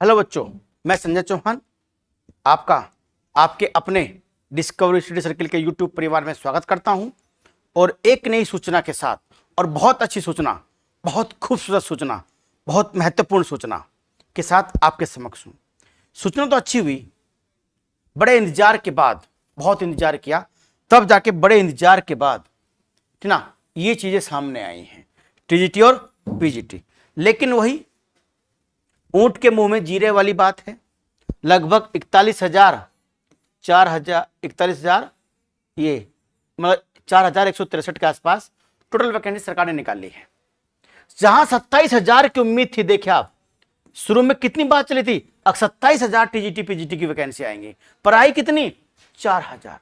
Hello बच्चों, मैं संजय चौहान आपका आपके अपने डिस्कवरी स्टडी सर्किल के यूट्यूब परिवार में स्वागत करता हूं और एक नई सूचना के साथ और बहुत अच्छी सूचना, बहुत खूबसूरत सूचना, बहुत महत्वपूर्ण सूचना के साथ आपके समक्ष हूं। सूचना तो अच्छी हुई, बड़े इंतजार के बाद, बहुत इंतजार किया तब जाके बड़े इंतजार के बाद ना ये चीजें सामने आई हैं, टीजीटी और पीजीटी। लेकिन वही ऊंट के मुंह में जीरे वाली बात है। लगभग 41,000 ये मतलब 4,163 के आसपास टोटल वैकेंसी सरकार ने निकाली है। जहां 27,000 की उम्मीद थी, देखिए आप शुरू में कितनी बात चली थी, अब 27,000 टीजीटी पीजीटी की वैकेंसी आएंगी, पर आई कितनी 4,000।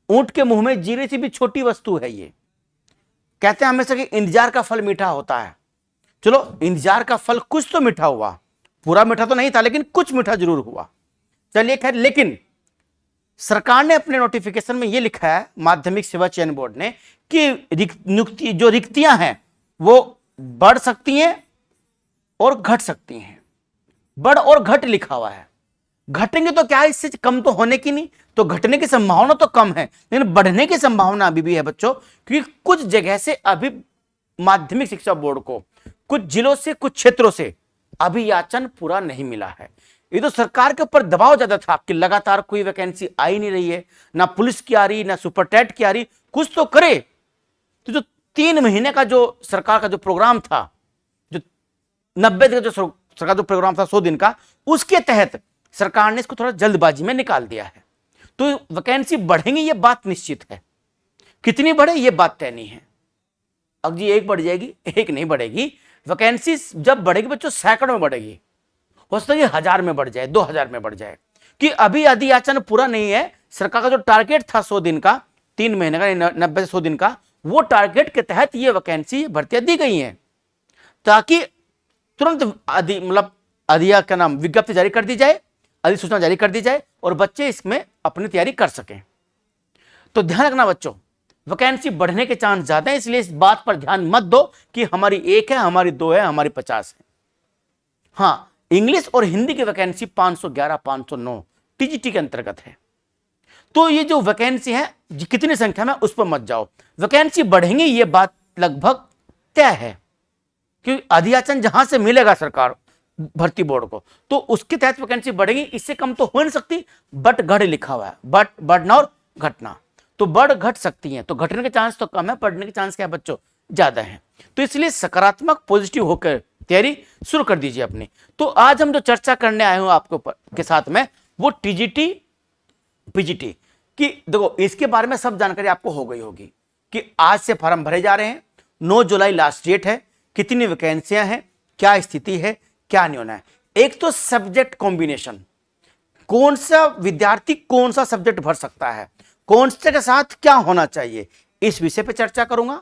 ऊंट के मुंह में जीरे से भी छोटी वस्तु है ये। कहते हैं हमेशा कि इंतजार का फल मीठा होता है। चलो, इंतजार का फल कुछ तो मीठा हुआ, पूरा मीठा तो नहीं था लेकिन कुछ मीठा जरूर हुआ। चलिए खैर, लेकिन सरकार ने अपने नोटिफिकेशन में यह लिखा है, माध्यमिक सेवा चयन बोर्ड ने, कि जो रिक्तियां हैं वो बढ़ सकती हैं और घट सकती हैं। बढ़ और घट लिखा हुआ है। घटेंगे तो क्या है, इससे कम तो होने की नहीं, तो घटने की संभावना तो कम है, लेकिन बढ़ने की संभावना अभी भी है बच्चों, क्योंकि कुछ जगह से अभी माध्यमिक शिक्षा बोर्ड को कुछ जिलों से, कुछ क्षेत्रों से अभियाचन पूरा नहीं मिला है। ये तो सरकार के ऊपर दबाव ज्यादा था कि लगातार कोई वैकेंसी आई नहीं रही है, ना पुलिस की आ रही, ना सुपरटेट की आ रही, कुछ तो करे। तो जो 3 महीने का जो सरकार का जो प्रोग्राम था, जो 90 दिन का जो सरकार जो प्रोग्राम था 100 दिन का, उसके तहत सरकार ने इसको थोड़ा जल्दबाजी में निकाल दिया है। तो वैकेंसी बढ़ेंगी ये बात निश्चित है, कितनी बढ़े ये बात तय नहीं है। अब जी एक बढ़ जाएगी, एक नहीं बढ़ेगी। वैकेंसी जब बढ़ेगी बच्चों सैकड़ों में बढ़ेगी, हो सकता है 1,000 में बढ़ जाए, 2,000 में बढ़ जाए, कि अभी अधियाचन पूरा नहीं है। सरकार का जो टारगेट था 100 दिन का, 3 महीने का, 90 से 100 दिन का, वो टारगेट के तहत ये वैकेंसी भर्तियां दी गई हैं, ताकि तुरंत क्या नाम, विज्ञप्ति जारी कर दी जाए, अधिसूचना जारी कर दी जाए और बच्चे इसमें अपनी तैयारी कर सकें। तो ध्यान रखना बच्चों, वैकेंसी बढ़ने के चांस ज्यादा है, इसलिए इस बात पर ध्यान मत दो कि हमारी 1 है, हमारी 2 है, हमारी 50 है। हाँ, इंग्लिश और हिंदी की वैकेंसी 511, 509 टीजीटी के अंतर्गत है। तो ये जो वैकेंसी है कितनी संख्या में, उस पर मत जाओ। वैकेंसी बढ़ेंगी ये बात लगभग तय है, क्योंकि अधियाचन जहां से मिलेगा सरकार भर्ती बोर्ड को, तो उसके तहत वैकेंसी बढ़ेगी। इससे कम तो हो नहीं सकती, बट घट लिखा हुआ है, बट बढ़ना और घटना, तो बढ़ घट सकती हैं। तो घटने के चांस तो कम है, बढ़ने के चांस क्या है बच्चों, ज्यादा है। तो इसलिए सकारात्मक पॉजिटिव होकर तैयारी शुरू कर दीजिए अपनी। तो आज हम जो चर्चा करने आए हूं आपके ऊपर के साथ में, वो टीजीटी पीजीटी की, देखो इसके बारे में सब जानकारी आपको हो गई होगी कि आज से फॉर्म भरे जा रहे हैं, 9 जुलाई लास्ट डेट है, कितनी वैकेंसियां हैं, क्या स्थिति है, क्या नहीं होना है। एक तो सब्जेक्ट कॉम्बिनेशन, कौन सा विद्यार्थी कौन सा सब्जेक्ट भर सकता है, कौन से के साथ क्या होना चाहिए, इस विषय पे चर्चा करूंगा।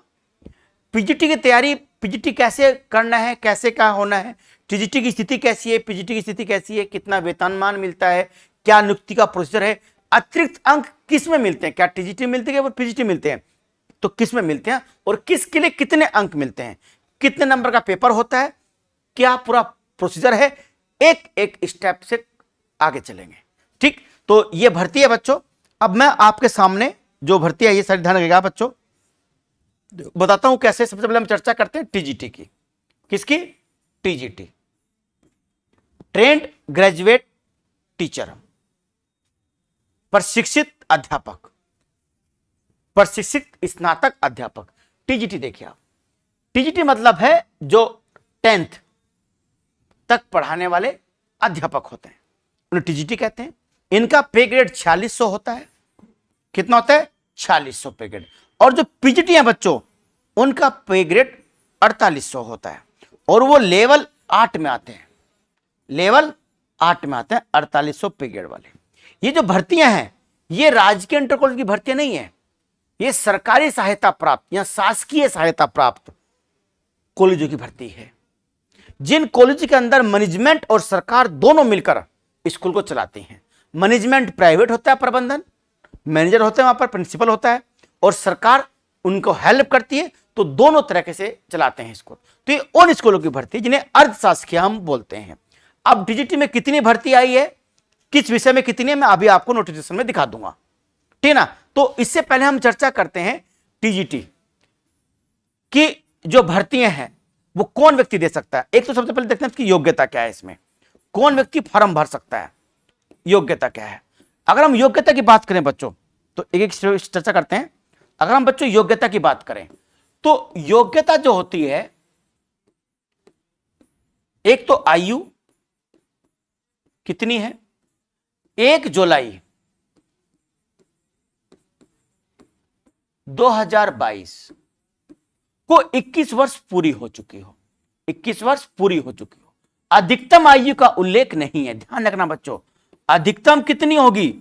पीजीटी की तैयारी, पीजीटी कैसे करना है, कैसे क्या होना है, टीजीटी की स्थिति कैसी है, पीजीटी की स्थिति कैसी है, कितना वेतनमान मिलता है, क्या नियुक्ति का प्रोसीजर है, अतिरिक्त अंक किस में मिलते हैं, क्या टीजीटी मिलते हैं, पीजीटी मिलते हैं, तो किस में मिलते हैं, और किसके लिए कितने अंक मिलते हैं, कितने नंबर का पेपर होता है, क्या पूरा प्रोसीजर है, एक एक स्टेप से आगे चलेंगे। ठीक, तो ये भर्ती है बच्चों। अब मैं आपके सामने जो भर्ती है, ये सारी ध्यान रखिएगा बच्चों, बताता हूं कैसे। सबसे पहले हम चर्चा करते हैं टीजीटी की। किसकी? टीजीटी, ट्रेंड ग्रेजुएट टीचर, प्रशिक्षित अध्यापक, प्रशिक्षित स्नातक अध्यापक। टीजीटी देखिए आप, टीजीटी मतलब है जो 10th तक पढ़ाने वाले अध्यापक होते हैं, उन्हें टीजीटी कहते हैं। इनका पे ग्रेड 4600 होता है। कितना होता है? 4600 पे ग्रेड। और जो पीजीटी है बच्चों, उनका पे ग्रेड 4800 होता है, और वो लेवल 8 में आते हैं, लेवल 8 में आते हैं 4800 पे ग्रेड वाले। ये जो भर्तियां हैं, ये राजकीय इंटर कॉलेज की भर्तियां नहीं है, ये सरकारी सहायता प्राप्त या शासकीय सहायता प्राप्त कॉलेजों की भर्ती है, जिन कॉलेज के अंदर मैनेजमेंट और सरकार दोनों मिलकर स्कूल को चलाते हैं। मैनेजमेंट प्राइवेट होता है, प्रबंधन मैनेजर होते हैं, वहां पर प्रिंसिपल होता है, और सरकार उनको हेल्प करती है, तो दोनों तरीके से चलाते हैं स्कूल। तो ये उन स्कूलों की भर्ती जिन्हें अर्धशासकीय हम बोलते हैं। अब टीजीटी में कितनी भर्ती आई है, किस विषय में कितनी है, मैं अभी आपको नोटिफिकेशन में दिखा दूंगा, ठीक ना। तो इससे पहले हम चर्चा करते हैं टीजीटी की जो भर्तियां हैं वो कौन व्यक्ति दे सकता है। एक तो सबसे पहले देखते हैं इसकी योग्यता क्या है, इसमें कौन व्यक्ति फॉर्म भर सकता है, योग्यता क्या है। अगर हम योग्यता की बात करें बच्चों तो एक एक चर्चा करते हैं। अगर हम बच्चों योग्यता की बात करें तो योग्यता जो होती है, एक तो आयु कितनी है, 1 जुलाई 2022 को 21 वर्ष पूरी हो चुकी हो, 21 वर्ष पूरी हो चुकी हो। अधिकतम आयु का उल्लेख नहीं है, ध्यान रखना बच्चों, अधिकतम कितनी होगी,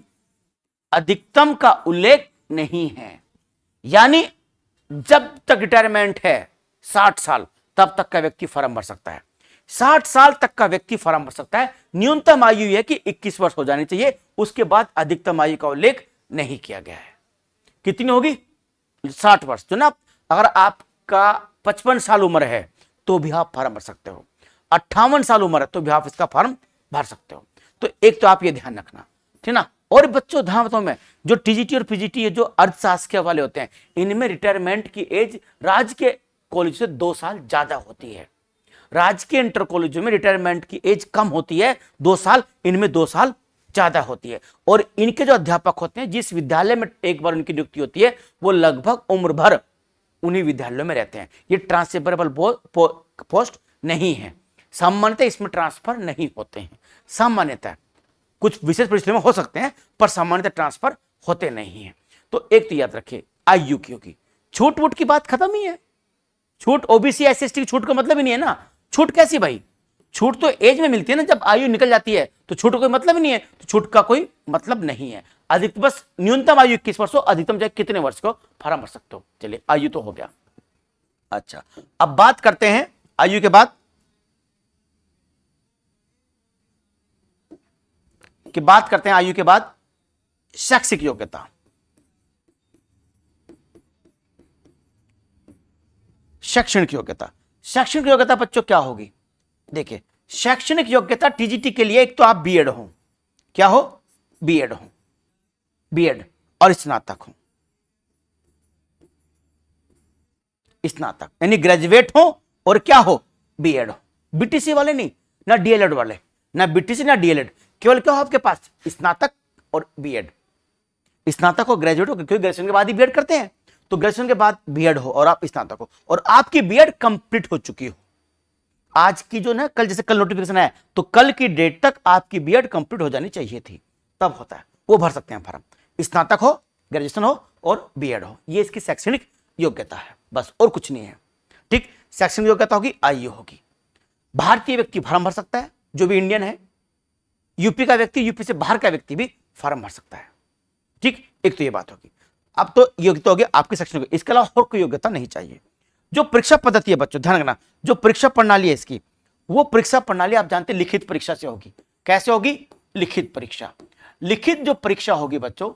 अधिकतम का उल्लेख नहीं है। यानी जब तक रिटायरमेंट है 60 साल तब तक का व्यक्ति फॉर्म भर सकता है, 60 साल तक का व्यक्ति फॉर्म भर सकता है। न्यूनतम आयु यह कि 21 वर्ष हो जानी चाहिए, उसके बाद अधिकतम आयु का उल्लेख नहीं किया गया है। कितनी होगी, 60 वर्ष। जो ना, अगर आपका 55 साल उम्र है तो भी आप फॉर्म भर सकते हो, 58 साल उम्र है तो भी आप इसका फॉर्म भर सकते हो। तो एक तो आप ये ध्यान रखना, ठीक ना। और बच्चों ध्यान बताऊं मैं, जो टीजीटी और पीजीटी है जो अर्धशासकीय वाले होते हैं, इनमें रिटायरमेंट की एज राजकीय कॉलेज से 2 साल ज्यादा होती है। राजकीय इंटर कॉलेजों में रिटायरमेंट की एज कम होती है 2 साल, इनमें 2 साल ज्यादा होती है। और इनके जो अध्यापक होते हैं, जिस विद्यालय में एक बार उनकी नियुक्ति होती है, वो लगभग उम्र भर उन्हीं विद्यालयों में रहते हैं। ये ट्रांसफरेबल पोस्ट नहीं है, सामान्यतः इसमें ट्रांसफर नहीं होते हैं। सामान्यतः कुछ विशेष परिस्थितियों में हो सकते हैं पर सामान्यतः ट्रांसफर होते नहीं हैं। तो एक तो याद रखिए आयु की होगी, छूट वूट की बात खत्म ही है। छूट ओबीसी SC ST की छूट का मतलब ही नहीं है ना। छूट कैसी भाई, छूट तो एज में मिलती है ना, जब आयु निकल जाती है तो छूट का कोई मतलब ही नहीं है, तो छूट का कोई मतलब नहीं है। अधिकतम बस न्यूनतम आयु 21 वर्ष हो, अधिकतम चाहे कितने वर्ष को फॉर्म भर सकते हो। चलिए आयु तो हो गया। अच्छा, अब बात करते हैं आयु के बाद आयु के बाद शैक्षिक योग्यता। शैक्षणिक योग्यता, शैक्षणिक योग्यता बच्चों क्या होगी, देखिए शैक्षणिक योग्यता टीजीटी के लिए एक तो आप बीएड हो, क्या हो, बीएड हो, बीएड और स्नातक हो, स्नातक यानी ग्रेजुएट हो और क्या हो, बीएड हो। बीटीसी वाले नहीं, ना डीएलएड वाले, ना बीटीसी ना डीएलएड, केवल क्या हो आपके पास, स्नातक और बीएड। स्नातक हो, ग्रेजुएट हो, क्योंकि ग्रेजुएशन के बाद ही बीएड करते हैं, तो ग्रेजुएशन के बाद बीएड हो और आप स्नातक हो और आपकी बीएड कंप्लीट हो चुकी हो। आज की जो ना, कल जैसे कल नोटिफिकेशन आया तो कल की डेट तक आपकी बीएड कंप्लीट हो जानी चाहिए थी, तब होता है, वो भर सकते हैं फॉर्म। स्नातक हो, ग्रेजुएशन हो और बीएड हो, ये इसकी शैक्षणिक योग्यता है, बस और कुछ नहीं है। ठीक, शैक्षणिक योग्यता होगी, आयु होगी। भारतीय व्यक्ति फॉर्म भर सकता है, जो भी इंडियन है। यूपी का व्यक्ति, यूपी से बाहर का व्यक्ति भी फॉर्म भर सकता है। ठीक, एक तो ये बात होगी। अब तो योग्यता होगी आपकी शैक्षणिक, इसके अलावा और कोई योग्यता नहीं चाहिए। जो परीक्षा पद्धति है बच्चों, ध्यान रखना, जो परीक्षा प्रणाली है इसकी, वो परीक्षा प्रणाली आप जानते हैं लिखित परीक्षा से होगी। कैसे होगी, लिखित परीक्षा। लिखित जो परीक्षा होगी बच्चों,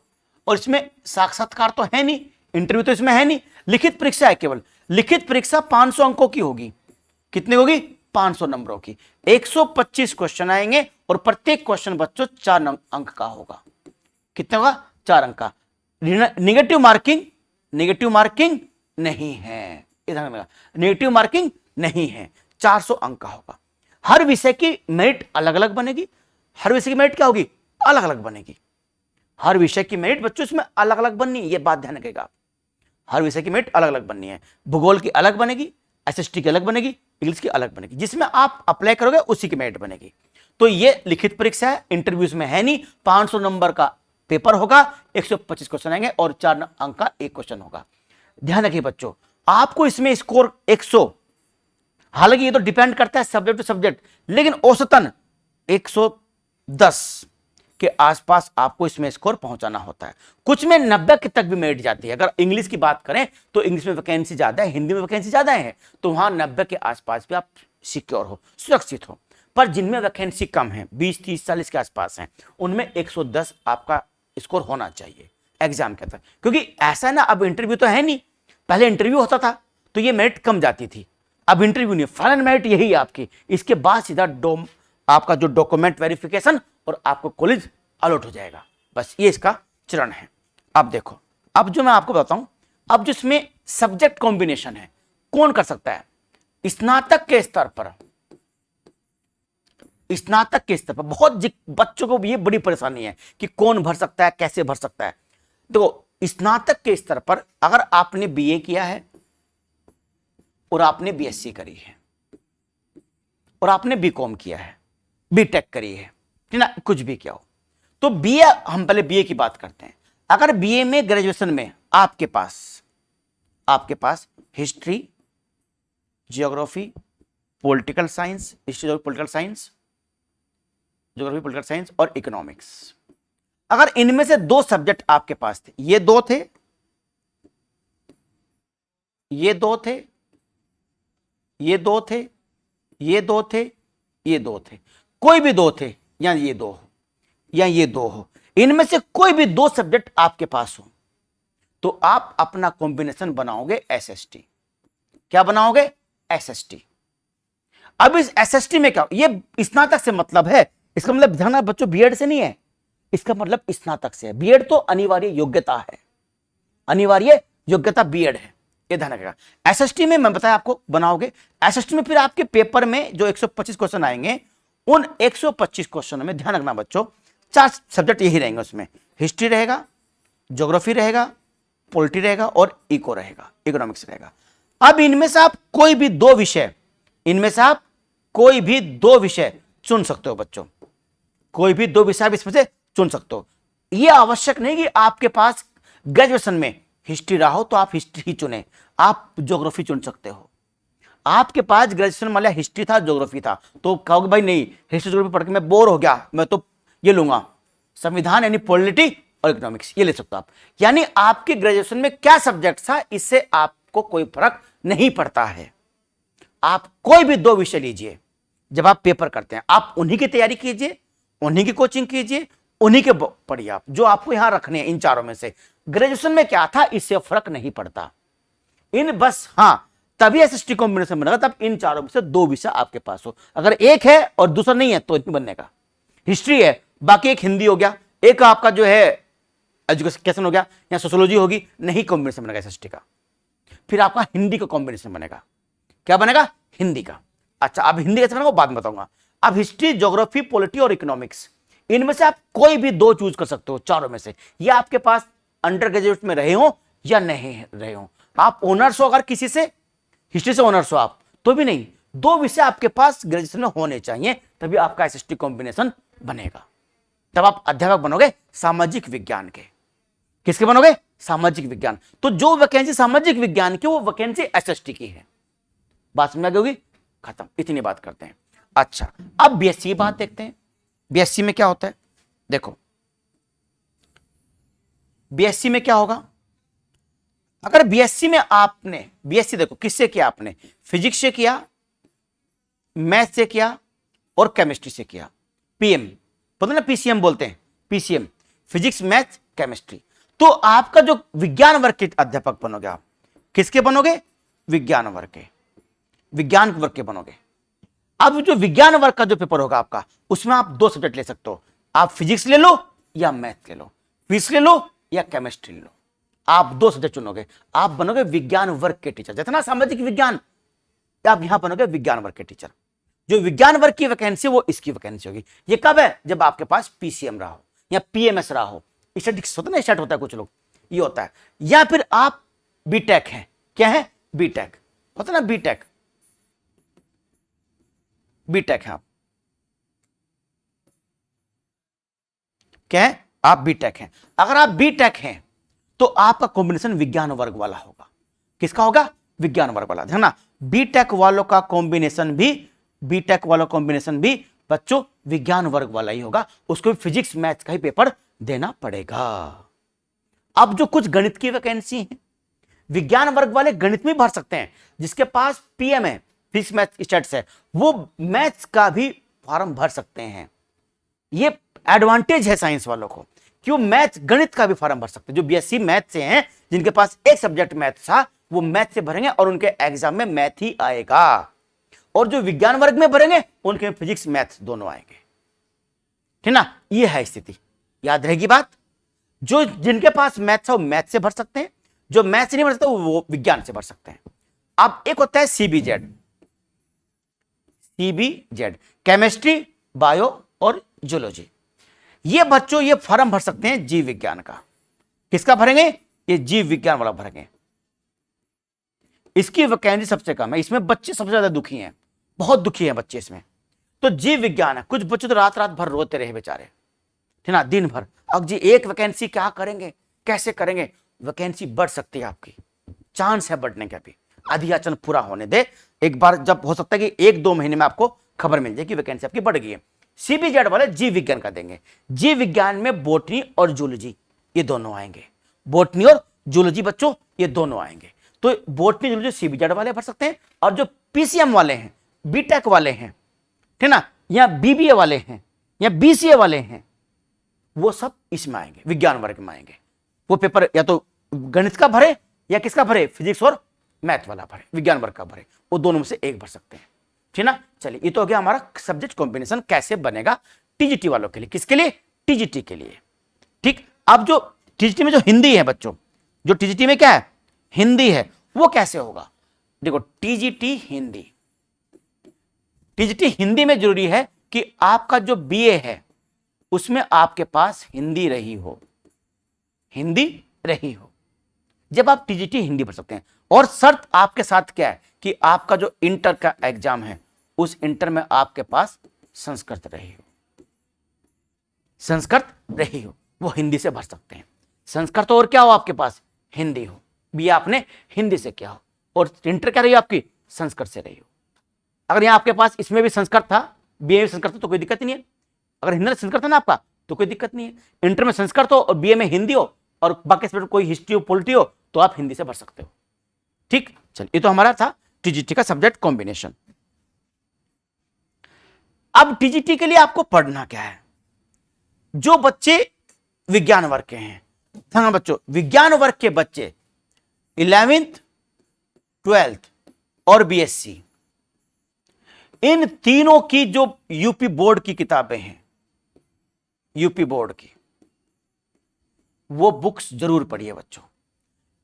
और इसमें साक्षात्कार तो है नहीं, इंटरव्यू तो इसमें है नहीं, लिखित परीक्षा है केवल। लिखित परीक्षा 500 अंकों की होगी। कितनी होगी, 500 नंबरों की। 125 क्वेश्चन आएंगे और प्रत्येक क्वेश्चन बच्चों 4 अंक का होगा। कितने होगा, 4 अंक का। निगेटिव मार्किंग, निगेटिव मार्किंग नहीं है, इधर नेगेटिव मार्किंग नहीं है। 400 अंक का होगा। हर विषय की मेरिट अलग अलग बनेगी। हर विषय की मेरिट क्या होगी, अलग अलग बनेगी। हर विषय की मेरिट बच्चों इसमें अलग अलग बननी है, ये बात ध्यान रखिएगा। हर विषय की मेरिट अलग अलग बननी है। भूगोल की अलग बनेगी, SST की अलग बनेगी, इंग्लिश की अलग बनेगी। जिसमें आप अप्लाई करोगे उसी की मेरिट बनेगी। तो ये लिखित परीक्षा है, इंटरव्यूज में है नहीं। 500 नंबर का पेपर होगा, 125 क्वेश्चन आएंगे और 4 अंक का एक क्वेश्चन होगा। ध्यान रखिए बच्चों, आपको इसमें स्कोर 100, हालांकि ये तो डिपेंड करता है सब्जेक्ट टू सब्जेक्ट, लेकिन औसतन 110 के आसपास आपको इसमें स्कोर पहुंचाना होता है। कुछ में 90 तक भी मेरिट जाती है। अगर इंग्लिश की बात करें तो इंग्लिश में वैकेंसी ज्यादा है, हिंदी में वैकेंसी ज्यादा है, तो वहां 90 के आसपास भी आप सिक्योर हो, सुरक्षित हो। पर जिनमें वैकेंसी कम है, 20, 30, 40 के आसपास है, उनमें 110 आपका स्कोर होना चाहिए एग्जाम के अंदर। क्योंकि ऐसा ना, अब इंटरव्यू तो है नहीं, पहले इंटरव्यू होता था तो ये मेरिट कम जाती थी, अब इंटरव्यू नहीं, फाइनल मेरिट यही है आपकी। इसके बाद सीधा आपका जो डॉक्यूमेंट वेरिफिकेशन और आपको कॉलेज अलॉट हो जाएगा। बस ये इसका चरण है। अब देखो, अब जो मैं आपको बताऊं, अब जो इसमें सब्जेक्ट कॉम्बिनेशन है कौन कर सकता है, स्नातक के स्तर पर, स्नातक के स्तर पर बहुत बच्चों को ये बड़ी परेशानी है कि कौन भर सकता है, कैसे भर सकता है। तो स्नातक के स्तर पर अगर आपने बीए किया है और आपने बीएससी करी है और आपने बीकॉम किया है, बीटेक करी है ना, कुछ भी किया हो, तो बीए, हम पहले बीए की बात करते हैं। अगर बीए में ग्रेजुएशन में आपके पास history, geography, political science, history political science, geography political science और इकोनॉमिक्स, अगर इनमें से 2 सब्जेक्ट आपके पास थे, ये 2 थे, ये 2 थे, ये 2 थे, ये 2 थे, ये 2 थे, कोई भी 2 थे, या ये 2 हो या ये 2 हो, इनमें से कोई भी 2 सब्जेक्ट आपके पास हो, तो आप अपना कॉम्बिनेशन बनाओगे एसएसटी। क्या बनाओगे? एसएसटी। अब इस एसएसटी में क्या, ये स्नातक से मतलब है, इसका मतलब ध्यान रखना बच्चों, बीएड से नहीं है, इसका मतलब स्नातक से है। बीएड तो अनिवार्य योग्यता है, अनिवार्य योग्यता बीएड है, ये ध्यान रखिएगा। एसएसटी में मैं बताया आपको बनाओगे, एसएसटी में फिर आपके पेपर में जो 125 क्वेश्चन आएंगे, उन 125 क्वेश्चनों में ध्यान रखना बच्चों, 4 सब्जेक्ट यही रहेंगे, उसमें हिस्ट्री रहेगा, ज्योग्राफी रहेगा, पॉलिटी रहेगा और इको रहेगा, इकोनॉमिक्स रहेगा। अब इनमें से आप कोई भी 2 विषय, इनमें से आप कोई भी 2 विषय चुन सकते हो बच्चों, कोई भी 2 विषय इसमें से चुन सकते हो। यह आवश्यक नहीं कि आपके पास ग्रेजुएशन में हिस्ट्री रहा हो तो आप हिस्ट्री ही चुने, आप ज्योग्राफी चुन सकते हो। आपके पास ग्रेजुएशन वाला हिस्ट्री था, ज्योग्राफी था, तो कहोगे भाई नहीं, हिस्ट्री ज्योग्राफी पढ़ के मैं बोर हो गया, मैं तो ये लूंगा संविधान यानी पॉलिटी और इकोनॉमिक्स, ये ले सकते हो आप। यानी आपके ग्रेजुएशन में क्या सब्जेक्ट था, इससे आपको कोई फर्क नहीं पड़ता है। आप कोई भी 2 विषय लीजिए, जब आप पेपर करते हैं आप उन्हीं की तैयारी कीजिए, उन्हीं की कोचिंग कीजिए, उन्हीं के पढ़िए आप, जो आपको यहां रखने हैं इन चारों में से। ग्रेजुएशन में क्या था, इससे फर्क नहीं पड़ता। इन बस हां, तभी एसएसटी कॉम्बिनेशन बनेगा तब इन चारों में से 2 विषय आपके पास हो। अगर एक है और दूसरा नहीं है तो नहीं बनने का। हिस्ट्री है, बाकी एक हिंदी हो गया, एक आपका जो है एजुकेशन हो गया या सोशियोलॉजी होगी, नहीं कॉम्बिनेशन बनेगा एसएसटी का। फिर आपका हिंदी का कॉम्बिनेशन बनेगा। क्या बनेगा? हिंदी का। अच्छा, अब हिंदी कैसे बनेगा बाद में बताऊंगा। अब हिस्ट्री, ज्योग्राफी, पॉलिटी और इकोनॉमिक्स, इनमें से आप कोई भी 2 चूज कर सकते हो चारों में से। ये आपके पास अंडर ग्रेजुएट में रहे हो या नहीं रहे हो, आप ऑनर्स हो, अगर किसी से हिस्ट्री से ऑनर्स हो आप तो भी नहीं, 2 विषय आपके पास ग्रेजुएशन में होने चाहिए, तभी आपका एसएसटी कॉम्बिनेशन बनेगा। तब आप अध्यापक बनोगे सामाजिक विज्ञान के। किसके बनोगे? सामाजिक विज्ञान। तो जो वैकेंसी सामाजिक विज्ञान की, वो वैकेंसी एसएसटी की है। बात समझ गई? खत्म, इतनी बात करते हैं। अच्छा, अब बीएससी की बात देखते हैं। बीएससी में क्या होता है? देखो, बीएससी में क्या होगा, अगर बीएससी में आपने, बीएससी देखो किससे किया आपने, फिजिक्स से किया, मैथ से किया और केमिस्ट्री से किया। पीएम पता ना, पीसीएम बोलते हैं, पीसीएम, फिजिक्स, मैथ, केमिस्ट्री। तो आपका जो विज्ञान वर्ग के अध्यापक बनोगे आप, किसके बनोगे? विज्ञान वर्ग के, विज्ञान वर्ग के बनोगे। अब जो विज्ञान वर्ग का जो पेपर होगा आपका, उसमें आप 2 सब्जेक्ट ले सकते हो, आप फिजिक्स ले लो या मैथ ले लो, फिजिक्स ले लो या केमिस्ट्री ले लो, आप 2 सब्जेक्ट चुनोगे, आप बनोगे विज्ञान वर्ग के टीचर। जैसे ना सामाजिक विज्ञान, आप यहां बनोगे विज्ञान वर्ग के टीचर। जो विज्ञान वर्ग की वैकेंसी वो इसकी वैकेंसी होगी। ये कब है? जब आपके पास पीसीएम रहा हो या पीएमएस रहा हो, स्टैटिस्टिक्स होता है ना, स्टैट होता है कुछ लोग, ये होता है। या फिर आप बीटेक हैं, क्या है? बीटेक होता है ना, बीटेक, बीटेक है आप, क्या है? आप बीटेक हैं। अगर आप बीटेक हैं तो आपका कॉम्बिनेशन विज्ञान वर्ग वाला होगा। किसका होगा? विज्ञान वर्ग वाला। ध्यान ना, बीटेक वालों का कॉम्बिनेशन भी, बीटेक वालों कॉम्बिनेशन भी बच्चों विज्ञान वर्ग वाला ही होगा। उसको फिजिक्स मैथ्स का ही पेपर देना पड़ेगा। अब जो कुछ गणित की वैकेंसी है, विज्ञान वर्ग वाले गणित में भर सकते हैं। जिसके पास पीएम है, फिजिक्स मैथ्स स्टैट्स है, वो मैथ्स का भी फॉर्म भर सकते हैं। ये एडवांटेज है साइंस वालों को, क्यों? मैथ, गणित का भी फॉर्म भर सकते हैं। जो बीएससी मैथ से हैं, जिनके पास एक सब्जेक्ट मैथ था, वो मैथ से भरेंगे और उनके एग्जाम में मैथ ही आएगा। और जो विज्ञान वर्ग में भरेंगे उनके फिजिक्स मैथ्स दोनों आएंगे, ठीक ना। ये है स्थिति, याद रहेगी बात। जो जिनके पास मैथ्स है वो मैथ्स से भर सकते हैं, जो मैथ्स नहीं भर सकते वो विज्ञान से भर सकते हैं। अब एक होता है सीबीजेड, सीबीजेड केमिस्ट्री, बायो और जूलॉजी। ये बच्चों ये फॉर्म भर सकते हैं जीव विज्ञान का। किसका भरेंगे? ये जीव विज्ञान वाला भरेंगे। इसकी वैकेंसी सबसे कम है, इसमें बच्चे सबसे ज्यादा दुखी हैं, बहुत दुखी हैं बच्चे इसमें। तो जीव विज्ञान है, कुछ बच्चे तो रात रात भर रोते रहे बेचारे, ठीक ना, दिन भर। अब जी एक वैकेंसी क्या करेंगे, कैसे करेंगे? वैकेंसी बढ़ सकती है आपकी, चांस है बढ़ने का भी। अधियाचन पूरा होने दे एक बार, जब हो सकता है कि 1-2 महीने में आपको खबर मिल जाए कि वैकेंसी आपकी बढ़ गई है। सीबीजेड वाले जीव विज्ञान का देंगे। जीव विज्ञान में बॉटनी और जूलॉजी ये दोनों आएंगे, बॉटनी और जूलॉजी बच्चों ये दोनों आएंगे। तो बॉटनी जूलॉजी सीबीजेड वाले भर सकते हैं, और जो पीसीएम वाले हैं, बीटेक वाले हैं, ठीक ना, या बीबीए वाले हैं या बीसीए वाले हैं, वो सब इसमें आएंगे, विज्ञान वर्ग में आएंगे। वो पेपर या तो गणित का भरे या किसका भरे, फिजिक्स और मैथ वाला भरे, विज्ञान वर्ग का भरे, वो दोनों में से एक भर सकते हैं, ठीक ना। चलिए ये तो हो गया हमारा सब्जेक्ट कॉम्बिनेशन कैसे बनेगा टीजीटी वालों के लिए। किसके लिए? टीजीटी के लिए, ठीक। अब जो टीजीटी में जो हिंदी है बच्चों, जो टीजीटी में क्या है, हिंदी है, वो कैसे होगा? देखो टीजीटी हिंदी, टीजीटी हिंदी में जरूरी है कि आपका जो बीए है उसमें आपके पास हिंदी रही हो, हिंदी रही हो, जब आप टीजीटी हिंदी भर सकते हैं। और शर्त आपके साथ क्या है कि आपका जो इंटर का एग्जाम है उस इंटर में आपके पास संस्कृत रही हो, संस्कृत रही हो, वो हिंदी से भर सकते हैं। संस्कृत और क्या हो आपके पास, हिंदी हो, बीए आपने हिंदी से किया हो, और इंटर क्या रही हो आपकी, संस्कृत से रही हो। अगर यहां आपके पास इसमें भी संस्कृत था, बीए में संस्कृत तो कोई दिक्कत नहीं है। अगर हिंदी में संस्कृत है ना आपका तो कोई दिक्कत नहीं है। इंटर में संस्कृत हो और बीए में हिंदी हो और बाकी सब कोई हिस्ट्री हो, पॉलिटी हो, तो आप हिंदी से भर सकते हो, ठीक। चलिए ये तो हमारा था टीजीटी का सब्जेक्ट कॉम्बिनेशन। अब टीजीटी के लिए आपको पढ़ना क्या है? जो बच्चे विज्ञान वर्ग के हैं, हाँ बच्चों, विज्ञान वर्ग के बच्चे 11th 12th और बीएससी, इन तीनों की जो यूपी बोर्ड की किताबें हैं, यूपी बोर्ड की, वो बुक्स जरूर पढ़िए बच्चों।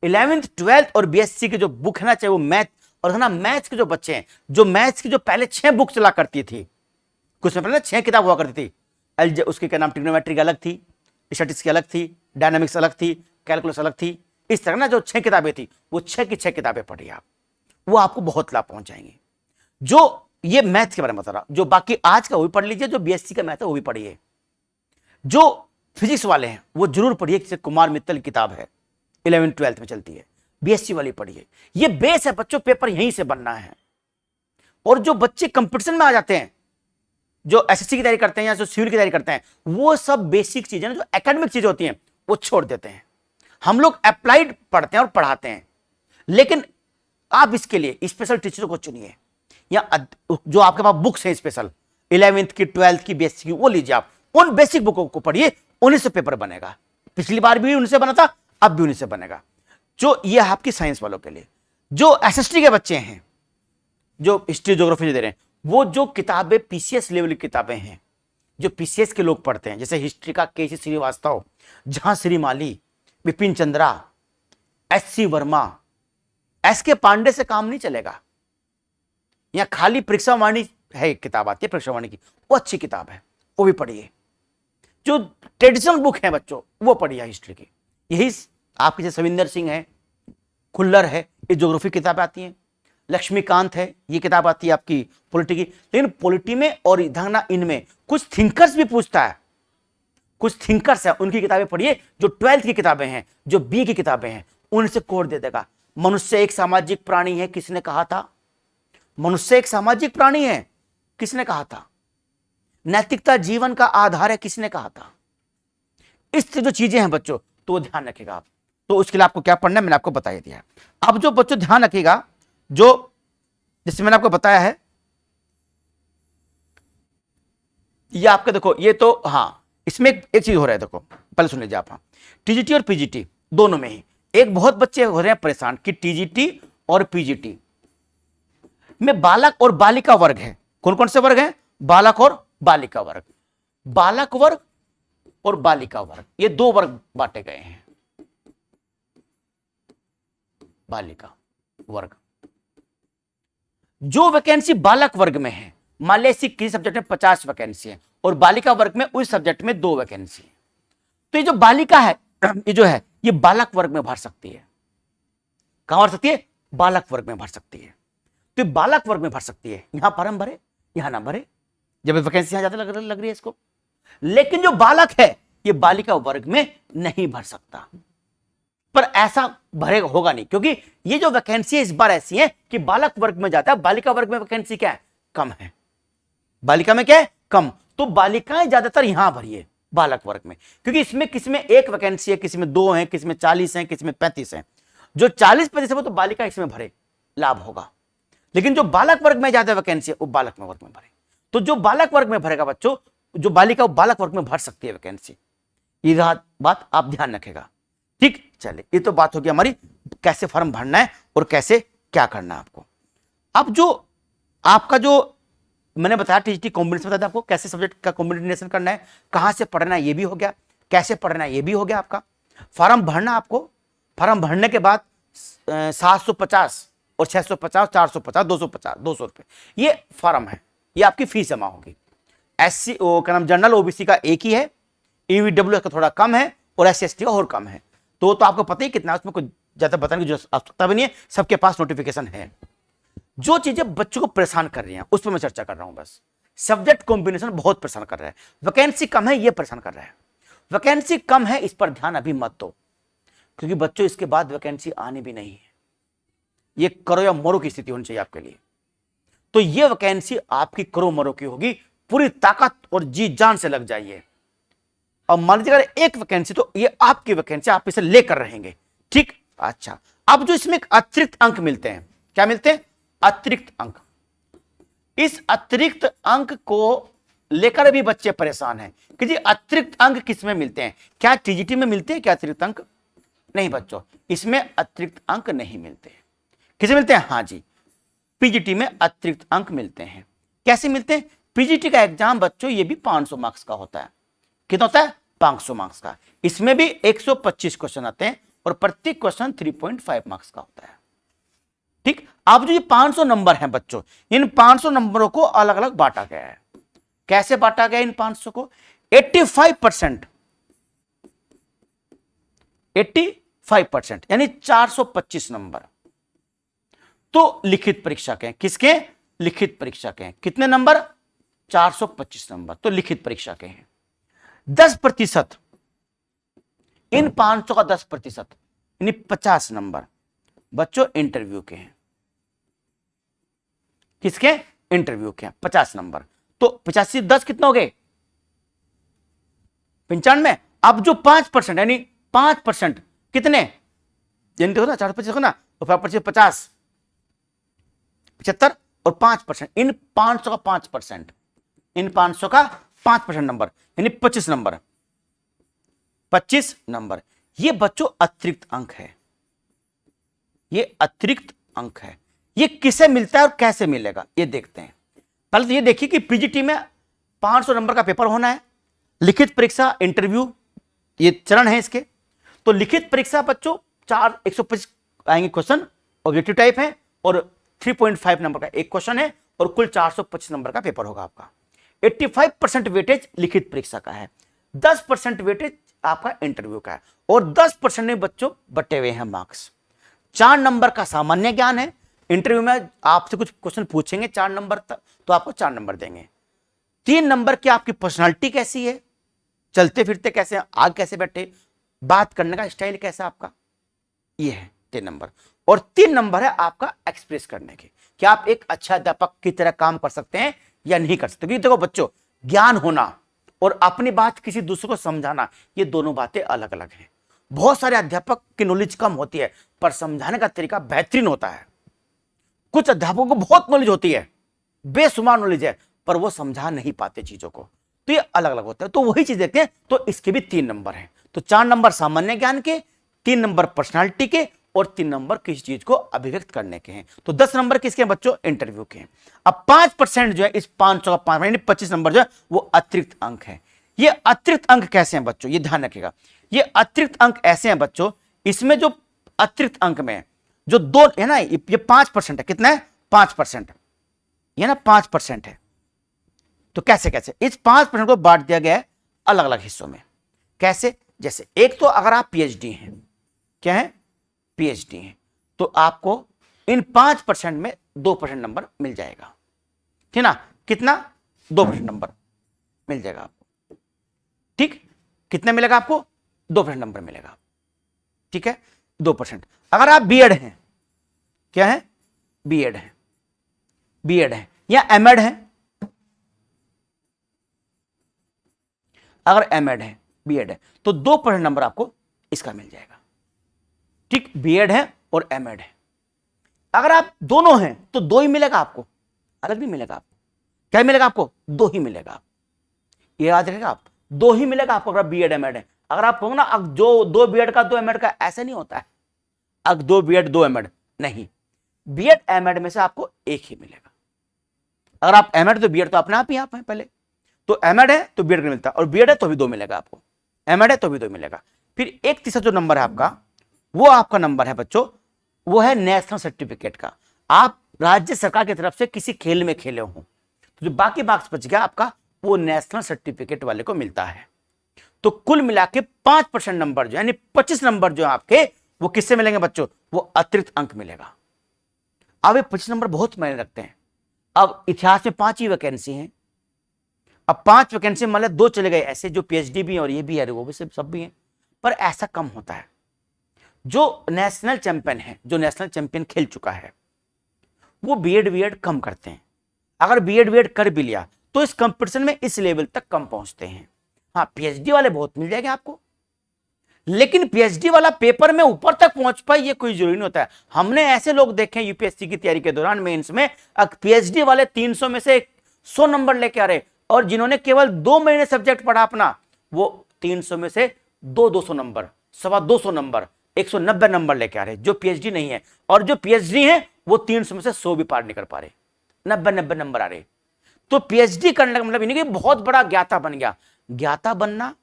11th 12th और बीएससी की जो बुक है ना, चाहे वो मैथ और है ना, मैथ्स के जो बच्चे हैं, जो मैथ्स की जो पहले 6 बुक चला करती थी, कुछ समय पहले 6 किताब हुआ करती थी। उसके क्या नाम, ट्रिग्नोमेट्री अलग थी, स्टैटिस्टिक्स अलग थी, डायनामिक्स अलग थी, कैलकुलस अलग थी, इस तरह ना जो 6 किताबें थी, वो 6 की 6 किताबें पढ़िए आप, वो आपको बहुत लाभ पहुंच जाएंगे। जो ये मैथ के बारे में बता रहा, जो बाकी आज का वो भी पढ़ लीजिए, जो बीएससी का मैथ है वो भी पढ़िए। जो फिजिक्स वाले हैं वो जरूर पढ़िए, जैसे कुमार मित्तल की किताब है 11th 12th में चलती है, बीएससी वाली पढ़िए। ये बेस है बच्चों, पेपर यहीं से बनना है। और जो बच्चे कंपटीशन में आ जाते हैं, जो एसएससी की तैयारी करते हैं या जो सिविल की तैयारी करते हैं, वो सब बेसिक चीजें जो एकेडमिक चीजें होती हैं वो छोड़ देते हैं। हम लोग अप्लाइड पढ़ते हैं और पढ़ाते हैं, लेकिन आप इसके लिए स्पेशल टीचरों को चुनिए, या जो आपके पास बुक्स हैं स्पेशल 11th की 12th की बीएससी की, वो लीजिए आप, उन बेसिक बुकों को पढ़िए, उन्हीं से पेपर बनेगा। पिछली बार भी उनसे बना था, अब भी उन्हीं से बनेगा। जो ये आपकी साइंस वालों के लिए, जो एसएसटी के बच्चे हैं, जो हिस्ट्री ज्योग्राफी दे रहे हैं, वो जो किताबें पीसीएस लेवल की किताबें हैं, जो पीसीएस के लोग पढ़ते हैं, जैसे हिस्ट्री का केसी श्रीवास्तव, जहां श्रीमाली, विपिन चंद्रा, एससी वर्मा, एसके पांडे से काम नहीं चलेगा। या खाली परीक्षा वाणी है, एक किताब आती है परीक्षा वाणी की, वो अच्छी किताब है, वो भी पढ़िए। जो ट्रेडिशनल बुक है बच्चों वो पढ़िए हिस्ट्री की, यही आपके जैसे सविंदर सिंह है, खुल्लर है, ये ज्योग्राफी किताबें आती हैं, लक्ष्मीकांत है, ये किताब आती है आपकी पॉलिटी की। लेकिन पॉलिटी में और इधर ना, इनमें कुछ थिंकर्स भी पूछता है, कुछ थिंकर्स है, उनकी किताबें पढ़िए। जो 12th की किताबें हैं, जो बी की किताबें हैं, उनसे कोड दे देगा। मनुष्य एक सामाजिक प्राणी है, किसने कहा था? मनुष्य एक सामाजिक प्राणी है, किसने कहा था? नैतिकता जीवन का आधार है, किसने कहा था? इस जो चीजें हैं बच्चों, तो ध्यान रखिएगा आप। तो उसके लिए आपको क्या पढ़ना है मैंने आपको बता दिया है। अब जो बच्चों ध्यान रखिएगा, जो जैसे मैंने आपको बताया है, ये आपके देखो, ये तो हाँ, इसमें एक चीज हो रहा है, देखो पहले सुन लीजिए आप। हाँ, टीजीटी और पीजीटी दोनों में ही एक बहुत बच्चे हो रहे हैं परेशान कि टीजीटी और पीजीटी, में बालक और बालिका वर्ग है। कौन कौन से वर्ग हैं? बालक और बालिका वर्ग। बालक वर्ग और बालिका वर्ग, ये दो वर्ग बांटे गए हैं। बालिका वर्ग, जो वैकेंसी बालक वर्ग में है, मान लीजिए किसी सब्जेक्ट में 50 वैकेंसी है और बालिका वर्ग में उस सब्जेक्ट में 2 वैकेंसी है, तो ये जो बालिका है, ये जो है, ये बालक वर्ग में भर सकती है। कहां भर सकती है? बालक वर्ग में भर सकती है। तो ये बालक वर्ग में भर सकती है, यहां फॉर्म भरे, यहां ना भरे, जब वैकेंसी यहां ज्यादा लग रही है इसको। लेकिन जो बालक है, ये बालिका वर्ग में नहीं भर सकता। पर ऐसा भरेगा होगा नहीं, क्योंकि ये जो वैकेंसी इस बार ऐसी है कि बालक वर्ग में जाता है, बालिका वर्ग में वैकेंसी क्या है? कम है। बालिका में क्या है? कम। तो बालिकाएं ज्यादातर यहां भरिए बालक वर्ग में, क्योंकि इसमें किसी में 1 वैकेंसी है, किसी में 2 है, किसी में 40 है, किसी में 35 है। जो 40-35 है वो तो बालिका इसमें भरे, लाभ होगा। लेकिन जो बालक वर्ग में ज्यादा वैकेंसी है वो बालक में वर्ग में भरे। तो जो बालक वर्ग में भरेगा बच्चों, जो बालिका वो बालक वर्ग में भर सकती है वैकेंसी। ये बात आप ध्यान रखेगा। ठीक, चलिए, ये तो बात होगी हमारी कैसे फॉर्म भरना है और कैसे क्या करना है आपको। अब जो आपका जो मैंने बताया टीजीटी कॉम्बिनेशन बताया आपको, कैसे सब्जेक्ट का कॉम्बिनेशन करना है, कहां से पढ़ना है ये भी हो गया, कैसे पढ़ना है ये भी हो गया आपका। फॉर्म भरना आपको, फॉर्म भरने के बाद 750 और 650, 450, 250, 200 रुपए ये फॉर्म है, ये आपकी फीस जमा होगी। SC क्या नाम, जनरल OBC का एक ही है, EWS का थोड़ा कम है और SC ST का और कम है। तो आपको पता ही कितना, उसमें कोई ज्यादा बताने की आवश्यकता भी नहीं है, सबके पास नोटिफिकेशन है। जो चीजें बच्चों को परेशान कर रही हैं उस पर मैं चर्चा कर रहा हूं बस। सब्जेक्ट कॉम्बिनेशन बहुत परेशान कर रहा है, वैकेंसी कम है ये परेशान कर रहा है। वैकेंसी कम है इस पर ध्यान अभी मत दो, क्योंकि बच्चों इसके बाद वैकेंसी आनी भी नहीं है। ये करो या मरो की स्थिति होनी चाहिए आपके लिए। तो ये वैकेंसी आपकी करो मरो की होगी, पूरी ताकत और जी जान से लग जाइए। और मान लीजिए अगर एक वैकेंसी, तो ये आपकी वैकेंसी, आप इसे लेकर रहेंगे। ठीक, अच्छा, अब जो इसमें अतिरिक्त अंक मिलते हैं, क्या मिलते हैं? अतिरिक्त अंक। इस अतिरिक्त अंक को लेकर भी बच्चे परेशान हैं कि जी अतिरिक्त अंक किसमें मिलते हैं? क्या टीजीटी में मिलते हैं क्या अतिरिक्त अंक? नहीं बच्चों, इसमें अतिरिक्त अंक नहीं मिलते। किसे मिलते हैं? हाँ जी, पीजीटी में अतिरिक्त अंक मिलते हैं। कैसे मिलते हैं? पीजीटी का एग्जाम बच्चों ये भी 500 मार्क्स का होता है। कितना होता है? 500 मार्क्स का। इसमें भी 125 क्वेश्चन आते हैं और प्रत्येक क्वेश्चन 3.5 मार्क्स का होता है। ठीक, अब जो ये 500 नंबर हैं बच्चों, इन 500 नंबरों को अलग अलग बांटा गया है। कैसे बांटा गया इन 500 को? 85% 85% यानी 425 नंबर तो लिखित परीक्षा के हैं। किसके? लिखित परीक्षा के हैं। कितने नंबर? 425 नंबर तो लिखित परीक्षा के हैं। 10%, इन 500 का 10% यानी 50 नंबर बच्चों इंटरव्यू के हैं। किसके? इंटरव्यू के हैं। 50 नंबर तो 85 10 कितना हो गए? 95। अब जो 5% यानी 5% कितने? यानी देखो ना, 425 हो ना, तो 5% 50, 75 और 5%, इन 500 का 5%, इन 500 का 5% नंबर यानी 25 नंबर। 25 नंबर ये बच्चों अतिरिक्त अंक है। ये अतिरिक्त अंक है। ये किसे मिलता है और कैसे मिलेगा ये देखते हैं। पहले तो ये देखिए कि पीजीटी में 500 नंबर का पेपर होना है, लिखित परीक्षा इंटरव्यू ये चरण है इसके। तो लिखित परीक्षा बच्चों 125 आएंगे क्वेश्चन, ऑब्जेक्टिव टाइप है, और 3.5 नंबर का एक क्वेश्चन है, और कुल 425 नंबर का पेपर होगा आपका। 85% वेटेज लिखित परीक्षा का है, 10% वेटेज आपका इंटरव्यू का है, और 10% में बच्चों बटे हुए हैं मार्क्स। 4 नंबर का सामान्य ज्ञान है। इंटरव्यू में आपसे कुछ क्वेश्चन पूछेंगे 4 नंबर तक, तो आपको 4 नंबर देंगे। 3 नंबर की आपकी पर्सनालिटी कैसी है, चलते फिरते कैसे, आग कैसे बैठे, बात करने का स्टाइल कैसा आपका, ये है 3 नंबर। और 3 नंबर है आपका एक्सप्रेस करने के, कि आप एक अच्छा अध्यापक की तरह काम कर सकते हैं या नहीं कर सकते। क्योंकि देखो बच्चों, ज्ञान होना और अपनी बात किसी दूसरे को समझाना, ये दोनों बातें अलग अलग हैं। बहुत सारे अध्यापक की नॉलेज कम होती है पर समझाने का तरीका बेहतरीन होता है। कुछ अध्यापकों को बहुत नॉलेज होती है, बेशुमार नॉलेज है, पर वो समझा नहीं पाते चीजों को, तो ये अलग अलग होता है। तो वही चीज देखते हैं। तो इसके भी 3 नंबर हैं। तो 4 नंबर सामान्य ज्ञान के, 3 नंबर पर्सनालिटी के, और 3 नंबर किसी चीज को अभिव्यक्त करने के हैं। तो 10 नंबर किसके हैं बच्चों? इंटरव्यू के हैं। अब 5% जो है इस 500 का 5 यानी 25 नंबर जो है वो अतिरिक्त अंक है। ये अतिरिक्त अंक कैसे हैं बच्चों? ये ध्यान रखिएगा, ये अतिरिक्त अंक ऐसे हैं बच्चों, इसमें जो अतिरिक्त अंक में जो 2 है ना, ये 5% है। कितना है? 5%, ये ना 5% है। तो कैसे कैसे इस 5% को बांट दिया गया है अलग अलग हिस्सों में। कैसे? जैसे एक तो अगर आप पीएचडी हैं, क्या है? पीएचडी हैं, तो आपको इन 5% में 2% नंबर मिल जाएगा, ठीक ना? कितना? 2% नंबर मिल जाएगा आपको। ठीक, कितना मिलेगा आपको? 2% नंबर मिलेगा, ठीक है, 2%। अगर आप बीएड हैं, क्या है? बीएड है, बीएड है या एमएड है, अगर एमएड है, बीएड है, तो 2% नंबर आपको इसका मिल जाएगा। ठीक, बीएड है और एमएड है। अगर आप दोनों हैं तो 2 ही मिलेगा आपको, अलग नहीं मिलेगा आपको। क्या मिलेगा आपको? 2 ही मिलेगा। ये याद रखिएगा आप, 2 ही मिलेगा आपको अगर बीएड एमएड है। अगर आप कहोगे ना अब जो 2 बीएड का 2 एमएड का, ऐसा नहीं होता है। अब 2 बीएड 2 एमएड नहीं, बीएड एमएड में से आपको एक ही मिलेगा। अगर आप एमएड तो बीएड तो अपने आप ही आप है पहले, तो एमएड है तो बीएड मिलता है, और बीएड है तो भी 2 मिलेगा आपको, एमएड है तो भी 2 मिलेगा। फिर एक तीसरा जो नंबर है आपका, वो आपका नंबर है बच्चों, वो है नेशनल सर्टिफिकेट का। आप राज्य सरकार की तरफ से किसी खेल में खेले हो तो जो बाकी मार्क्स बच गया आपका, वो नेशनल सर्टिफिकेट वाले को मिलता है। तो कुल मिला के 5% नंबर जो यानी 25 नंबर जो आपके, वो किससे मिलेंगे बच्चों? वो अतिरिक्त अंक मिलेगा। अब ये 25 नंबर बहुत मायने रखते हैं। अब इतिहास में 5 ही वैकेंसी हैं। अब 5 वैकेंसी मतलब 2 चले गए ऐसे, जो पीएचडी भी है और ये भी है, वो भी सब भी हैं, पर ऐसा कम होता है। जो नेशनल चैंपियन है, जो नेशनल चैंपियन खेल चुका है, वो बीएड कम करते हैं। अगर बीएड कर भी लिया तो इस कंपटीशन में इस लेवल तक कम पहुंचते हैं। हाँ, पीएचडी वाले बहुत मिल जाएंगे आपको, लेकिन पीएचडी वाला पेपर में ऊपर तक पहुंच पाए ये कोई जरूरी नहीं होता है। हमने ऐसे लोग देखे यूपीएससी की तैयारी के दौरान मेंस में, पीएचडी वाले 300 में से 100 नंबर लेके आ रहे, और जिन्होंने केवल 2 महीने सब्जेक्ट पढ़ा अपना, वो 300 में से 200 नंबर, 225 नंबर, 190 नंबर लेके आ रहे, जो पीएचडी नहीं है। और जो पीएचडी है वो 300 में से 100 भी पार नहीं कर पा रहे, 90 नंबर आ रहे। तो पीएचडी करने का मतलब ये नहीं कि बहुत बड़ा ज्ञाता बन गया। ज्ञाता बनना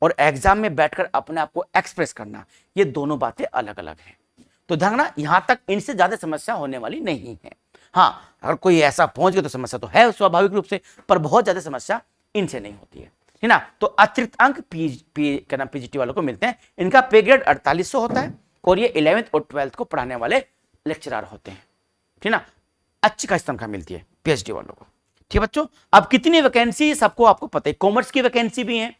और एग्जाम में बैठकर अपने आप को एक्सप्रेस करना, ये दोनों बातें अलग अलग हैं। तो ध्यान रखना, यहां तक इनसे ज्यादा समस्या होने वाली नहीं है। हाँ, अगर कोई ऐसा पहुंच गया तो समस्या तो है स्वाभाविक रूप से, पर बहुत ज्यादा समस्या इनसे नहीं होती है, ठीक ना? तो अतिरिक्त अंक पीजीटी वालों को मिलते हैं। इनका पे ग्रेड 4800 होता है, और ये 11th और 12th को पढ़ाने वाले लेक्चरर होते हैं, ठीक ना? अच्छी खासी तनख्वाह मिलती है पीएचडी वालों को। ठीक बच्चों, अब कितनी वैकेंसी सबको आपको पता है। कॉमर्स की वैकेंसी भी है,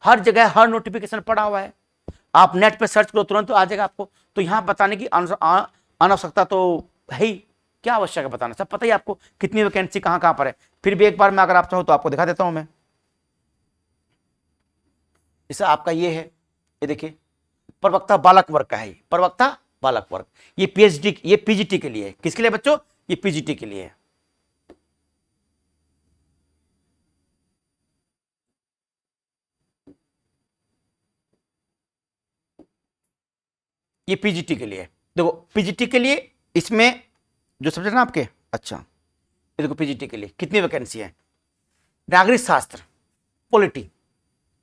हर जगह हर नोटिफिकेशन पड़ा हुआ है, आप नेट पे सर्च करो तुरंत तो आ जाएगा आपको। तो यहां बताने की आवश्यकता तो है ही, क्या आवश्यक है बताना, सब पता ही आपको कितनी वैकेंसी कहां कहां पर है। फिर भी एक बार मैं अगर आप चाहो तो आपको दिखा देता हूं मैं। जैसे आपका ये है, ये देखिए, प्रवक्ता बालक वर्ग का है, प्रवक्ता बालक वर्ग। ये पीएचडी, ये पीजीटी के लिए है। किसके लिए बच्चों? ये पीजीटी के लिए है। ये पीजीटी के लिए, देखो पीजीटी के लिए इसमें जो सब्जेक्ट ना आपके, अच्छा ये देखो पीजीटी के लिए कितनी वैकेंसी है। नागरिक शास्त्र, पॉलिटी,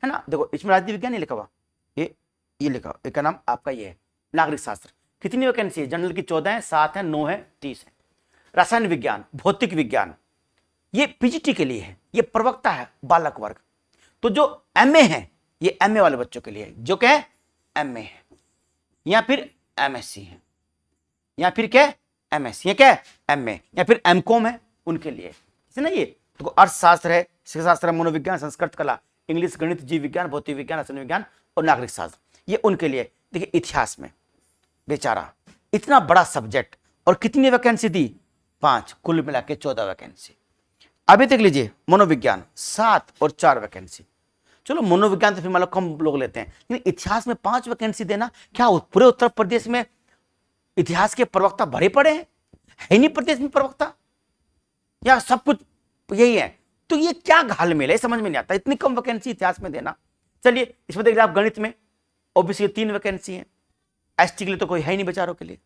है ना? देखो इसमें राजनीति विज्ञान नहीं लिखा हुआ, ये लिखा हुआ, इसका नाम आपका ये है नागरिक शास्त्र। कितनी वैकेंसी है? जनरल की 14 है, 7 है, 9 है, 30 है। रसायन विज्ञान, भौतिक विज्ञान, ये पीजीटी के लिए है, ये प्रवक्ता है बालक वर्ग। तो जो एमए है, ये एमए वाले बच्चों के लिए है, जो क्या है? एमए है, या फिर एमएससी है, या फिर क्या है? एमएससी, या क्या है? एमए, या फिर एमकॉम है, उनके लिए है ना। ये तो अर्थशास्त्र है, शिक्षा शास्त्र है, मनोविज्ञान, संस्कृत, कला, इंग्लिश, गणित, जीव विज्ञान, भौतिक विज्ञान, रसायन विज्ञान और नागरिक शास्त्र, ये उनके लिए। देखिए इतिहास में बेचारा इतना बड़ा सब्जेक्ट, और कितनी वैकेंसी दी? 5, कुल मिला के 14 वैकेंसी। अभी देख लीजिए मनोविज्ञान 7 और 4 वैकेंसी। चलो मनोविज्ञान तो फिर मतलब कम लोग लेते हैं, लेकिन इतिहास में 5 वैकेंसी देना, क्या पूरे उत्तर प्रदेश में इतिहास के प्रवक्ता भरे पड़े हैं? है नहीं प्रदेश में प्रवक्ता, या सब कुछ यही है? तो ये क्या घालमेल है, समझ में नहीं आता, इतनी कम वैकेंसी इतिहास में देना। चलिए इसमें देखिए आप गणित में ओबीसी 3 वैकेंसी है, एसटी के लिए तो कोई है ही नहीं बेचारों के लिए।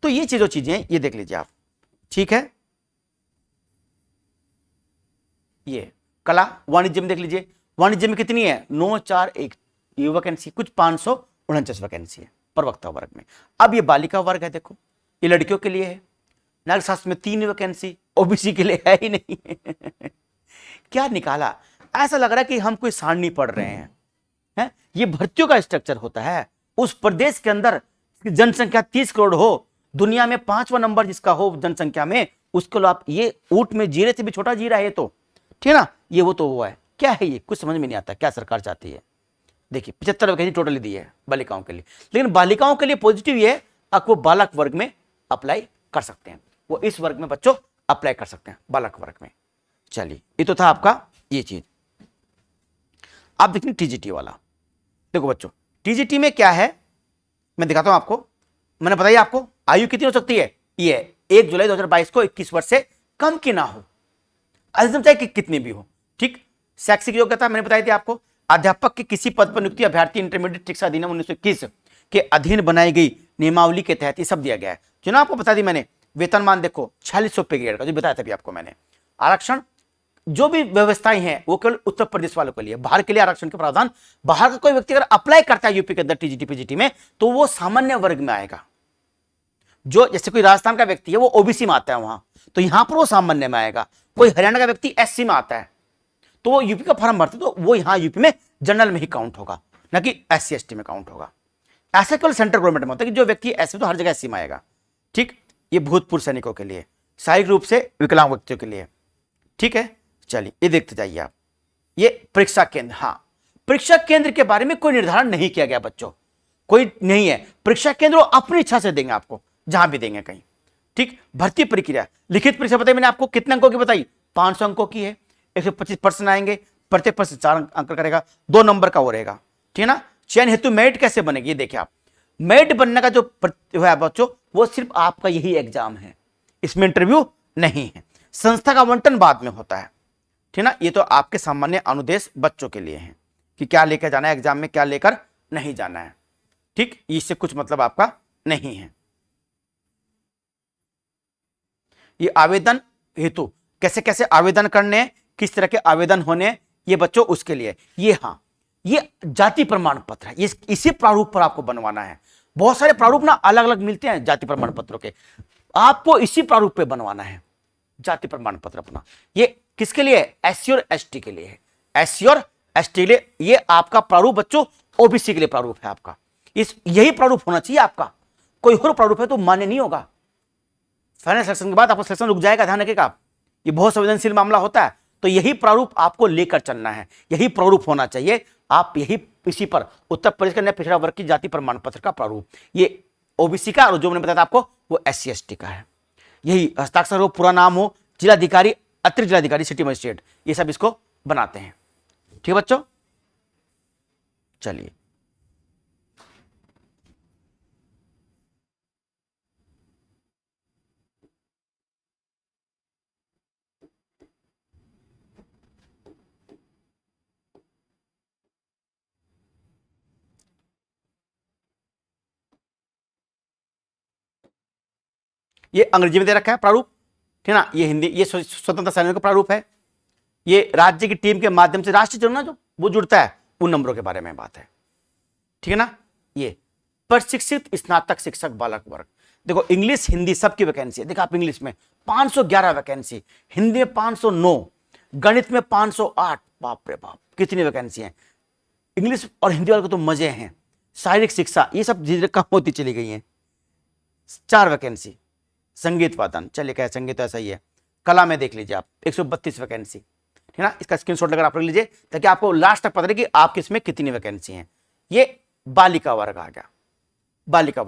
तो ये चीजें हैं, ये देख लीजिए आप, ठीक है। ये कला वाणिज्य में देख लीजिए, वाणिज्य में कितनी है, 941 ये वैकेंसी, कुछ 549 वैकेंसी है प्रवक्ता वर्ग में। अब ये बालिका वर्ग है, देखो ये लड़कियों के लिए है, नागरिक शास्त्र में 3 वैकेंसी, ओबीसी के लिए है ही नहीं क्या निकाला, ऐसा लग रहा है कि हम कोई सारणी पढ़ रहे हैं, है? ये भर्तियों का स्ट्रक्चर होता है। उस प्रदेश के अंदर जनसंख्या 30 करोड़ हो, दुनिया में 5वां नंबर जिसका हो जनसंख्या में, उसको आप ये ऊंट में जीरे से भी छोटा जीरा है ये तो, ठीक है ना, ये वो है, क्या है ये, कुछ समझ में नहीं आता क्या सरकार चाहती है। देखिए 75 वैकेंसी टोटली दी है बालिकाओं के लिए, लेकिन बालिकाओं के लिए पॉजिटिव ये अब वो बालक वर्ग में अप्लाई कर सकते हैं, वो इस वर्ग में बच्चों अप्लाई कर सकते हैं बालक वर्ग में। चलिए ये तो था आपका ये चीज। आप देखिए टीजीटी वाला, देखो बच्चों टीजीटी में क्या है मैं दिखाता हूं आपको। मैंने बताया आपको आयु कितनी हो सकती है, ये 1 जुलाई 2022 को 21 वर्ष से कम की ना हो, अधिकतम चाहे कि कितनी भी हो, ठीक। शैक्षिक योग्यता मैंने बताई थी आपको, अध्यापक के किसी पद पर नियुक्ति अभ्यर्थी इंटरमीडिएट शिक्षा अधिनियम 1921 के अधीन बनाई गई नियमावली के तहत ये सब दिया गया है। जो ना आपको बता दी मैंने, वेतनमान देखो 4600 पे ग्रेड का, जो बताया था अभी आपको मैंने। आरक्षण जो भी व्यवस्थाएं हैं वो केवल उत्तर प्रदेश वालों के लिए, बाहर के लिए आरक्षण के प्रावधान, बाहर का कोई व्यक्ति अगर अप्लाई करता है यूपी के अंदर टीजीटी पीजीटी में तो वो सामान्य वर्ग में आएगा। जो जैसे कोई राजस्थान का व्यक्ति है वो ओबीसी में आता है वहां, तो यहां पर वो सामान्य में आएगा। कोई हरियाणा का व्यक्ति एससी में आता है तो वो यूपी का फॉर्म भरते तो वो यहां यूपी में जनरल में ही काउंट होगा, ना कि एससी एसटी में काउंट होगा। ऐसा केवल सेंट्रल गवर्नमेंट में होता है कि जो व्यक्ति एससी तो हर जगह एससी में आएगा, ठीक। ये भूतपूर्व सैनिकों के लिए, शारीरिक रूप से विकलांग व्यक्तियों के लिए, ठीक है। चलिए ये देखते जाइए आप, ये परीक्षा केंद्र, हाँ परीक्षा केंद्र के बारे में कोई निर्धारण नहीं किया गया बच्चों, कोई नहीं है। परीक्षा केंद्र अपनी इच्छा से देंगे आपको, जहां भी देंगे कहीं, ठीक। भर्ती प्रक्रिया, लिखित परीक्षा बताई मैंने आपको कितने अंकों की बताई, 500 अंकों की है, 125 प्रश्न आएंगे, प्रत्येक प्रश्न 4 अंक करेगा, 2 नंबर का वो रहेगा, ठीक है ना। चयन हेतु मेरिट कैसे बनेगी, ये देखिए आप, मेरिट बनने का जो है बच्चों वो सिर्फ आपका यही एग्जाम है, इसमें इंटरव्यू नहीं है। संस्था का आवंटन बाद में होता है, ठीक ना। ये तो आपके सामान्य अनुदेश बच्चों के लिए है कि क्या लेकर जाना है एग्जाम में, क्या लेकर नहीं जाना है, ठीक। इससे कुछ मतलब आपका नहीं है। ये आवेदन हेतु कैसे कैसे आवेदन करने, किस तरह के आवेदन होने, ये बच्चों उसके लिए, ये हाँ ये जाति प्रमाण पत्र है, ये इसी प्रारूप पर आपको बनवाना है। बहुत सारे प्रारूप ना अलग अलग मिलते हैं जाति प्रमाण पत्रों के, आपको इसी प्रारूप पे बनवाना है जाति प्रमाण पत्र अपना। ये किसके लिए है, एससी और एसटी के लिए है, एससी और एसटी के लिए। ये आपका प्रारूप बच्चों ओबीसी के लिए प्रारूप है आपका, इस यही प्रारूप होना चाहिए आपका, कोई और प्रारूप है तो मान्य नहीं होगा। फाइनल सिलेक्शन के बाद आपका सिलेक्शन रुक जाएगा, ध्यान रखिएगा आप, ये बहुत संवेदनशील मामला होता है, तो यही प्रारूप आपको लेकर चलना है, यही प्रारूप होना चाहिए। आप यही इसी पर उत्तर प्रदेश के पिछड़ा वर्ग की जाति प्रमाण पत्र का प्रारूप, ये ओबीसी का, और जो मैंने बताया था आपको वो एससी एसटी का है। यही हस्ताक्षर हो, पूरा नाम हो, जिलाधिकारी, अतिरिक्त जिलाधिकारी, सिटी मजिस्ट्रेट, ये सब इसको बनाते हैं, ठीक है बच्चों। चलिए ये अंग्रेजी में दे रखा है प्रारूप, ठीक है ना। ये हिंदी, ये स्वतंत्रता सेनानियों का प्रारूप है। ये राज्य की टीम के माध्यम से राष्ट्रीय चुनाव जो वो जुड़ता है, उन नंबरों के बारे में बात है, ठीक है ना। ये प्रशिक्षित स्नातक शिक्षक बालक वर्ग, देखो इंग्लिश हिंदी सबकी वैकेंसी है। देखो आप इंग्लिश में 511 वैकेंसी, हिंदी में 509, गणित में 508, बाप रे बाप कितनी वैकेंसी है। इंग्लिश और हिंदी वाले को तो मजे हैं। शारीरिक शिक्षा ये सब धीरे कम होती चली गई हैं, 4 वैकेंसी। संगीत वादन, चलिए क्या संगीत तो ऐसा ही है। कला में देख लीजिए आप 132 वैकेंसी, ठीक है ना। इसका स्क्रीनशॉट लेकर आप रख लीजिए ताकि आपको लास्ट तक पता रहे कि आपकी इसमें कितनी वैकेंसी हैं। ये बालिका वर्ग आ गया, बालिका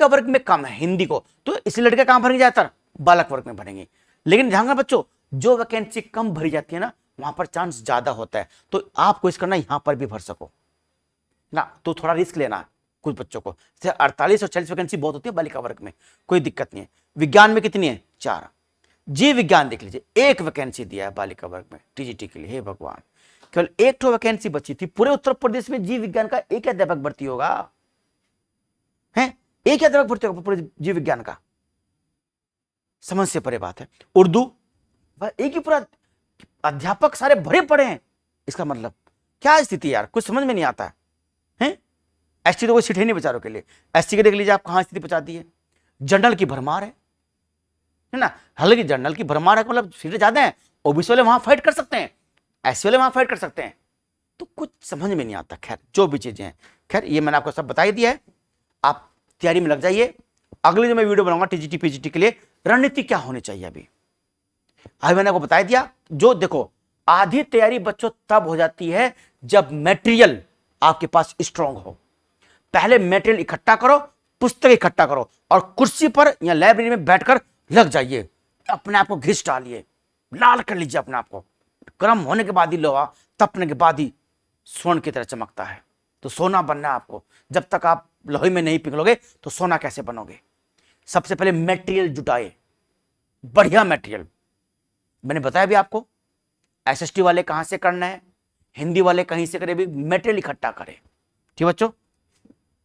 वर्ग में कम है हिंदी को, तो इसलिए लड़के कहां भरेंगे, ज्यादातर बालक वर्ग में भरेंगे। लेकिन ध्यान रखना बच्चों, जो वैकेंसी कम भरी जाती है ना वहां पर चांस ज्यादा होता है, तो आप कोशिश करना यहां पर भी भर सको ना, तो थोड़ा रिस्क लेना कुछ बच्चों को। 48 और 40 वैकेंसी बहुत होती है बालिका वर्ग में, कोई दिक्कत नहीं है। विज्ञान में कितनी है, 4। जीव विज्ञान देख लीजिए, 1 वैकेंसी दिया है बालिका वर्ग में टीजीटी के लिए। हे भगवान, केवल 1 वैकेंसी बची थी पूरे उत्तर प्रदेश में, जीव विज्ञान का एक अध्यापक भर्ती होगा। हैं, एक ही अध्यापक भर्ती होगा पूरे जीव विज्ञान का, समझ से परे बात है। उर्दू एक ही पूरा अध्यापक सारे भरे पड़े हैं, इसका मतलब क्या स्थिति यार, कुछ समझ में नहीं आता है। एसटी तो कोई सीट है नहीं बेचारों के लिए, एसटी के देख लीजिए आप कहां स्थिति पहुंचाती है। जनरल की भरमार है ना, हालांकि जनरल की भरमार है मतलब सीटें ज्यादा हैं, ओबीसी वाले वहां फाइट कर सकते हैं, एससी वाले वहां फाइट कर सकते हैं, तो कुछ समझ में नहीं आता। खैर जो भी चीजें हैं, खैर ये मैंने आपको सब बता ही दिया है, आप तैयारी में लग जाइए। अगले जो मैं वीडियो बनाऊंगा टीजीटी पीजीटी के लिए रणनीति क्या होनी चाहिए, अभी मैंने आपको बता दिया। जो देखो आधी तैयारी बच्चों तब हो जाती है जब मटेरियल आपके पास स्ट्रांग हो। पहले मटेरियल इकट्ठा करो, पुस्तक इकट्ठा करो और कुर्सी पर या लाइब्रेरी में बैठकर लग जाइए, अपने आप को घिस डालिए, लाल कर लीजिए अपने आप को। गर्म होने के बाद ही लोहा तपने के बाद ही स्वर्ण की तरह चमकता है। तो सोना बनना है आपको, जब तक आप लोहे में नहीं पिघलोगे तो सोना कैसे बनोगे। सबसे पहले मटेरियल जुटाए, बढ़िया मटेरियल, मैंने बताया भी आपको। एसएसटी वाले कहां से करना है, हिंदी वाले कहीं से करें, भी मटेरियल इकट्ठा करें। ठीक बच्चों,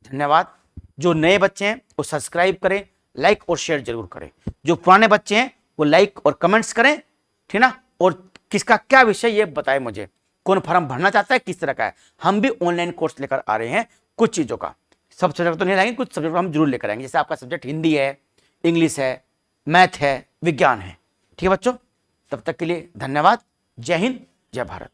धन्यवाद। जो नए बच्चे हैं वो सब्सक्राइब करें, लाइक और शेयर जरूर करें। जो पुराने बच्चे हैं वो लाइक और कमेंट्स करें, ठीक ना। और किसका क्या विषय ये बताएं मुझे, कौन फॉर्म भरना चाहता है, किस तरह का है। हम भी ऑनलाइन कोर्स लेकर आ रहे हैं कुछ चीजों का, सब सब्जेक्ट तो नहीं लाएंगे, कुछ सब्जेक्ट हम जरूर लेकर आएंगे। जैसे आपका सब्जेक्ट हिंदी है, इंग्लिश है, मैथ है, विज्ञान है। ठीक है बच्चों, तब तक के लिए धन्यवाद। जय हिंद, जय भारत।